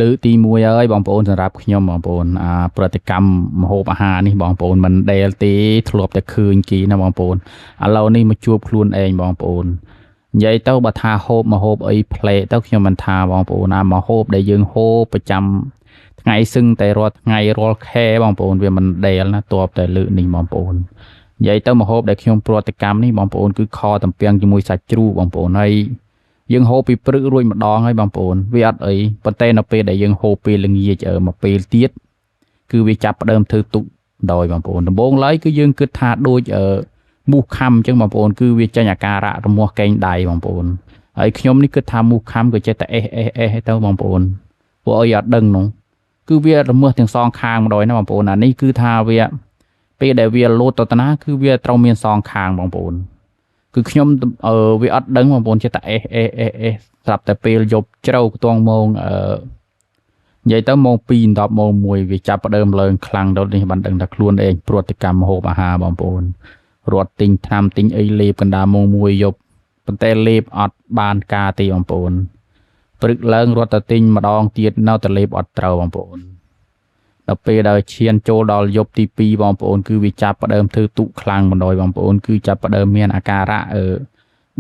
លើកទី1ហើយបងប្អូនសម្រាប់ខ្ញុំបងប្អូនប្រតិកម្មម្ហូបអាហារនេះបងប្អូនមិនដែលទេធ្លាប់តែឃើញគេណាបងប្អូនឥឡូវនេះមកជួបខ្លួនឯងបងប្អូននិយាយទៅបើថាហូបម្ហូបអីប្លែកទៅខ្ញុំមិនថាបងប្អូនណាម្ហូបដែលយើងហូបប្រចាំថ្ងៃសឹងតែរាល់ថ្ងៃរាល់ខែបងប្អូនវាមិនដែលណាតបតែលើកនេះបងប្អូននិយាយទៅម្ហូបដែលខ្ញុំប្រតិកម្មនេះបងប្អូនគឺខតំពាំងជាមួយសាច់ជ្រូកបងប្អូនហើយយើងហូបពីព្រឹករួចម្ដងហើយបងប្អូនវាអត់អីប៉ុន្តែនៅពេលដែលយើងហូបពេលល្ងាចមកពេលទៀតគឺវាចាប់ផ្ដើមធ្វើទុកដោយបងប្អូនដំបូងឡើយគឺយើងគិតថាដូចមូសខាំអញ្ចឹងបងប្អូនគឺវាចេញអាការៈរមាស់កេងដៃបងប្អូនហើយខ្ញុំនេះគិតថាមូសខាំក៏ចេះតែទៅបងប្អូនពួកអីអត់ដឹងនោះគឺវារមាស់ទាំងសងខាងម្ដងណាបងប្អូនអានេះគឺថាវាពេលដែលវាលោតទៅតាណាគឺវាត្រូវមានសងខាងបងប្អូនគឺខ្ញុំវាអត់ដឹងបងប្អូនចេះតែស្រាប់តែពេលយប់ជ្រៅខ្ទងម៉ោងនិយាយទៅម៉ោង2 10ម៉ោង1វាចាប់ផ្ដើមឡើងខ្លាំងដល់នេះបានដឹងថាខ្លួនឯងប្រតិកម្មម្ហូបអាហារបងប្អូនរត់ទិញថ្នាំទិញអីលេបកណ្ដាលម៉ោង1យប់ប៉ុន្តែលេបអត់បានការទេបងប្អូនព្រឹកឡើងរត់ទៅទិញម្ដងទៀតនៅតែលេបអត់ត្រូវបងប្អូនដល់ពេលដែលឈានចូលដល់យប់ទី2បងប្អូនគឺវាចាប់ផ្ដើមធ្វើទុកខ្លាំងបណ្ដោយបងប្អូនគឺចាប់ផ្ដើមមានអាការៈ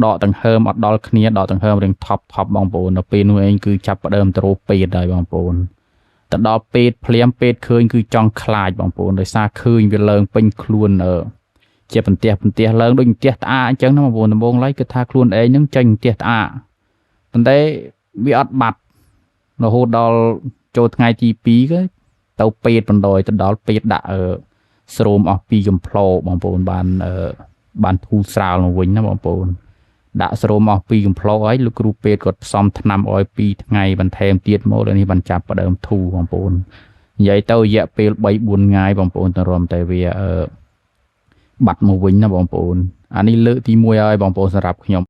ដកដង្ហើមអត់ដល់គ្នាដកដង្ហើមរៀងថប់បងប្អូនដល់ពេលនោះឯងគឺចាប់ផ្ដើមទៅរកពេទ្យហើយបងប្អូនទៅដល់ពេទ្យភ្លាមពេទ្យឃើញគឺចង់ខ្លាចបងប្អូនដោយសារឃើញវាឡើងពេញខ្លួនជាបន្ទះឡើងដូចបន្ទះត្អាកអញ្ចឹងណាបងប្អូនដំបូងឡើយគឺថាខ្លួនឯងនឹងចេញបន្ទះត្អាកប៉ុន្តែវាអត់បាត់រហូតដល់ចូលថ្ងៃទី2ក៏ទៅពេទ្យបណ្ដោយទៅដល់ពេទ្យដាក់ស្រោមអស់2កំប្លោបងប្អូនបានធូរស្រាលមកវិញណាបងប្អូនដាក់ស្រោមអស់2កំប្លោហើយលោកគ្រូពេទ្យគាត់ផ្សំថ្នាំឲ្យ2ថ្ងៃបន្ថែមទៀតមកដល់នេះបានចាប់ផ្ដើមធូរបងប្អូននិយាយទៅរយៈពេល3 4ថ្ងៃបងប្អូនទៅរំតែវាបាត់មកវិញណាបងប្អូនអានេះលើកទី1ហើយបងប្អូនសម្រាប់ខ្ញុំ